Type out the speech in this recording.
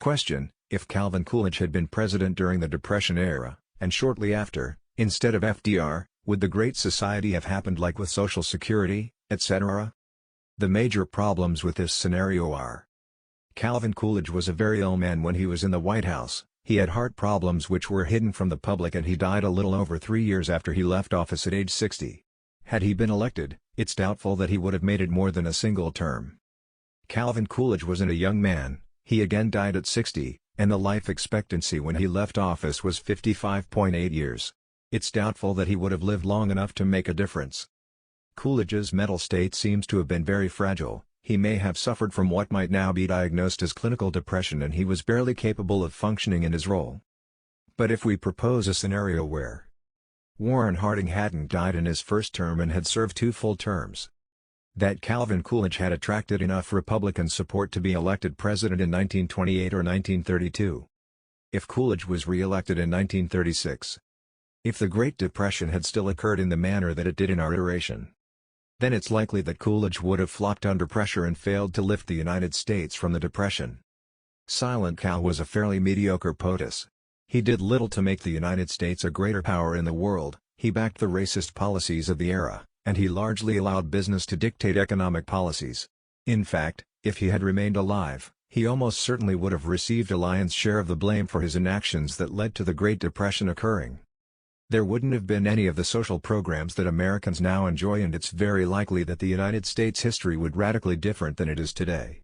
Question: if Calvin Coolidge had been president during the Depression era, and shortly after, instead of FDR, would the Great Society have happened like with Social Security, etc.? The major problems with this scenario are: Calvin Coolidge was a very ill man when he was in the White House. He had heart problems which were hidden from the public, and he died a little over 3 years after he left office at age 60. Had he been elected, it's doubtful that he would have made it more than a single term. Calvin Coolidge wasn't a young man. He again died at 60, and the life expectancy when he left office was 55.8 years. It's doubtful that he would have lived long enough to make a difference. Coolidge's mental state seems to have been very fragile. He may have suffered from what might now be diagnosed as clinical depression, and he was barely capable of functioning in his role. But if we propose a scenario where Warren Harding hadn't died in his first term and had served 2 full terms, that Calvin Coolidge had attracted enough Republican support to be elected president in 1928 or 1932. If Coolidge was re-elected in 1936. If the Great Depression had still occurred in the manner that it did in our iteration, then it's likely that Coolidge would have flopped under pressure and failed to lift the United States from the Depression. Silent Cal was a fairly mediocre POTUS. He did little to make the United States a greater power in the world. He backed the racist policies of the era, and he largely allowed business to dictate economic policies. In fact, if he had remained alive, he almost certainly would have received a lion's share of the blame for his inactions that led to the Great Depression occurring. There wouldn't have been any of the social programs that Americans now enjoy, and it's very likely that the United States history would radically different than it is today.